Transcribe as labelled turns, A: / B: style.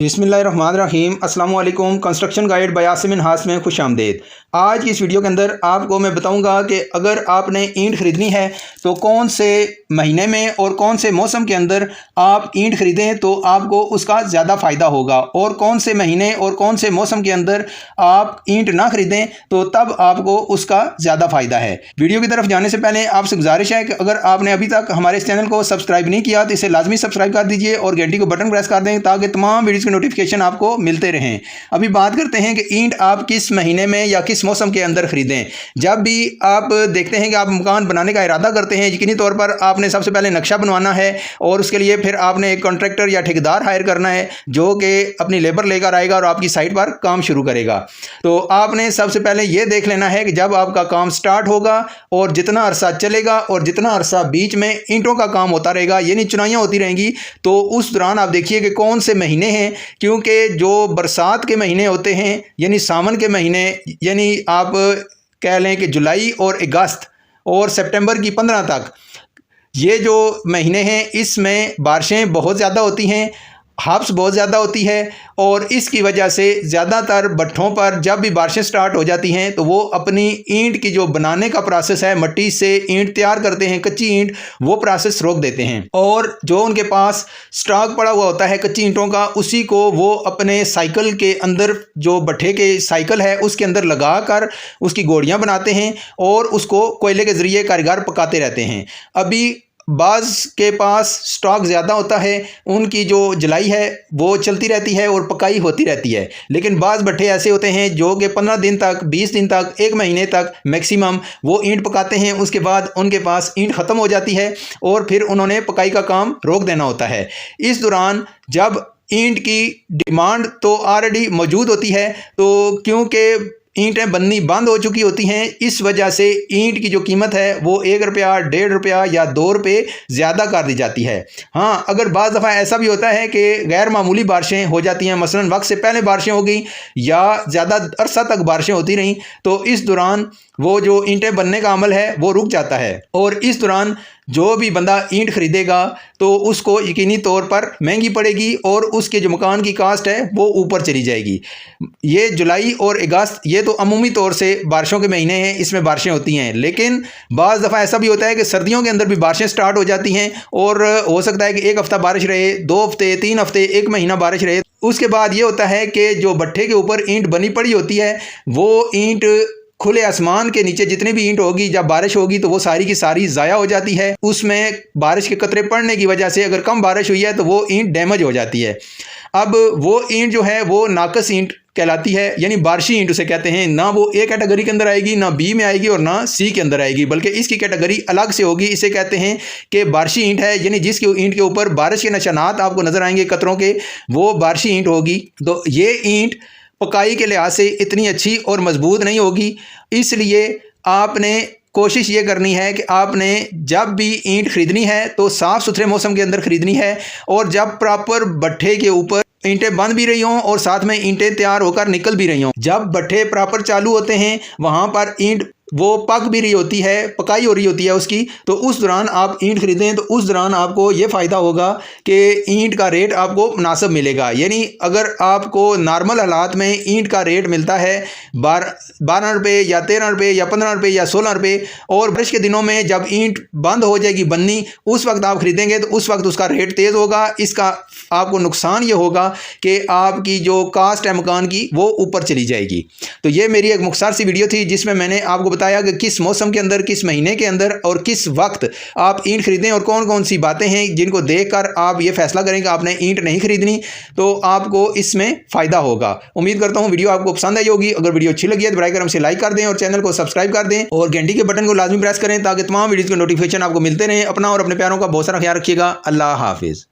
A: बिस्मिल्लाहिर्रहमानिर्रहीम अस्सलाम वालेकुम। Construction guide by Asim Minhas में खुश आमदेद। आज की इस वीडियो के अंदर आपको मैं बताऊंगा कि अगर आपने ईंट ख़रीदनी है तो कौन से महीने में और कौन से मौसम के अंदर आप ईंट ख़रीदें तो आपको उसका ज़्यादा फ़ायदा होगा, और कौन से महीने और कौन से मौसम के अंदर आप ईंट ना ख़रीदें तो तब आपको उसका ज़्यादा फ़ायदा है। वीडियो की तरफ जाने से पहले आपसे गुजारिश है कि अगर आपने अभी तक हमारे इस चैनल को सब्सक्राइब नहीं किया तो इसे लाजमी सब्सक्राइब कर दीजिए और घंटी को बटन प्रेस कर दें ताकि तमाम वीडियोज़ नोटिफिकेशन आपको मिलते रहें। अभी बात करते हैं कि ईंट आप किस महीने में या किस मौसम के अंदर खरीदें। जब भी आप देखते हैं कि आप मकान बनाने का इरादा करते हैं, यकीनी तौर पर आपने सबसे पहले नक्शा बनवाना है और उसके लिए फिर आपने एक कॉन्ट्रैक्टर या ठेकेदार हायर करना है जो कि अपनी लेबर लेकर आएगा और आपकी साइट पर काम शुरू करेगा। तो आपने सबसे पहले यह देख लेना है कि जब आपका काम स्टार्ट होगा और जितना अरसा चलेगा और जितना अरसा बीच में ईंटों का काम होता रहेगा यानी चुनाइयाँ होती रहेंगी, तो उस दौरान आप देखिए कि कौन से महीने हैं, क्योंकि जो बरसात के महीने होते हैं यानी सावन के महीने, यानी आप कह लें कि जुलाई और अगस्त और सितंबर की 15 तक, ये जो महीने हैं इसमें बारिशें बहुत ज़्यादा होती हैं, हाप्स बहुत ज़्यादा होती है और इसकी वजह से ज़्यादातर भट्ठों पर जब भी बारिशें स्टार्ट हो जाती हैं तो वो अपनी ईंट की जो बनाने का प्रोसेस है, मट्टी से ईंट तैयार करते हैं कच्ची ईंट, वो प्रोसेस रोक देते हैं और जो उनके पास स्टॉक पड़ा हुआ होता है कच्ची ईंटों का, उसी को वो अपने साइकिल के अंदर, जो भट्ठे के साइकिल है उसके अंदर लगा कर उसकी गोलियाँ बनाते हैं और उसको कोयले के ज़रिए कारीगर पकाते रहते हैं। अभी बाज़ के पास स्टॉक ज़्यादा होता है, उनकी जो जलाई है वो चलती रहती है और पकाई होती रहती है, लेकिन बाज़ भट्ठे ऐसे होते हैं जो कि 15 दिन तक, 20 दिन तक, 1 महीने तक मैक्सिमम वो ईंट पकाते हैं। उसके बाद उनके पास ईंट ख़त्म हो जाती है और फिर उन्होंने पकाई का काम रोक देना होता है। इस दौरान जब ईंट की डिमांड तो ऑलरेडी मौजूद होती है, तो क्योंकि ईंटें बननी बंद हो चुकी होती हैं, इस वजह से ईंट की जो कीमत है वो 1 रुपया, 1.5 रुपया या 2 रुपये ज़्यादा कर दी जाती है। हाँ, अगर बाज़ दफ़ा ऐसा भी होता है कि गैर मामूली बारिशें हो जाती हैं, मसलन वक्त से पहले बारिशें हो गई या ज़्यादा अरसा तक बारिशें होती रहीं, तो इस दौरान वो जो ईंटें बनने का अमल है वो रुक जाता है और इस दौरान जो भी बंदा ईंट ख़रीदेगा तो उसको यकीनी तौर पर महंगी पड़ेगी और उसके जो मकान की कास्ट है वो ऊपर चली जाएगी। ये जुलाई और अगस्त ये तो अमूमी तौर से बारिशों के महीने हैं, इसमें बारिशें होती हैं, लेकिन बाज़ दफ़ा ऐसा भी होता है कि सर्दियों के अंदर भी बारिशें स्टार्ट हो जाती हैं और हो सकता है कि 1 हफ़्ता बारिश रहे, 2 हफ़्ते, 3 हफ़्ते, 1 महीना बारिश रहे। उसके बाद ये होता है कि जो भट्ठे के ऊपर ईंट बनी पड़ी होती है वो ईंट खुले आसमान के नीचे जितनी भी ईंट होगी, जब बारिश होगी तो वो सारी की सारी ज़ाया हो जाती है। उसमें बारिश के कतरे पड़ने की वजह से अगर कम बारिश हुई है तो वो ईंट डैमेज हो जाती है। अब वो ईंट जो है वो नाकस ईंट कहलाती है, यानी बारिशी ईंट उसे कहते हैं। ना वो ए कैटेगरी के अंदर आएगी, ना बी में आएगी और ना सी के अंदर आएगी, बल्कि इसकी कैटेगरी अलग से होगी। इसे कहते हैं कि बारिशी ईंट है, यानी जिसकी ईंट के ऊपर बारिश के निशानात आपको नजर आएंगे कतरों के, वो बारिशी ईंट होगी। तो ये ईंट पकाई के लिहाज से इतनी अच्छी और मजबूत नहीं होगी, इसलिए आपने कोशिश ये करनी है कि आपने जब भी ईंट ख़रीदनी है तो साफ़ सुथरे मौसम के अंदर ख़रीदनी है और जब प्रॉपर भट्ठे के ऊपर ईंटें बन भी रही हों और साथ में ईंटें तैयार होकर निकल भी रही हों। जब भट्ठे प्रॉपर चालू होते हैं वहाँ पर ईंट वो पक भी रही होती है, पकाई हो रही होती है उसकी, तो उस दौरान आप ईंट ख़रीदें तो उस दौरान आपको ये फ़ायदा होगा कि ईंट का रेट आपको मुनासिब मिलेगा। यानी अगर आपको नॉर्मल हालात में ईंट का रेट मिलता है 12 रुपये या 13 रुपये या 15 रुपये या 16 रुपये, और बारिश के दिनों में जब ईंट बंद हो जाएगी बननी, उस वक्त आप ख़रीदेंगे तो उस वक्त उसका रेट तेज़ होगा। इसका आपको नुकसान ये होगा कि आपकी जो कास्ट है मकान की वो ऊपर चली जाएगी। तो ये मेरी एक मुख्तसर सी वीडियो थी जिसमें मैंने आपको बताया कि किस मौसम के अंदर, किस महीने के अंदर और किस वक्त आप ईंट खरीदें और कौन कौन सी बातें हैं जिनको देखकर आप ये फैसला करें कि आपने ईंट नहीं खरीदनी, तो आपको इसमें फ़ायदा होगा। उम्मीद करता हूँ वीडियो आपको पसंद आई होगी। अगर वीडियो अच्छी लगी है तो बराए करम से लाइक कर दें और चैनल को सब्सक्राइब कर दें और घंटी के बटन को लाजमी प्रेस करें ताकि तमाम वीडियोज़ के नोटिफिकेशन आपको मिलते रहें। अपना और अपने प्यारों का बहुत सारा ख्याल रखिएगा। अल्लाह हाफिज़।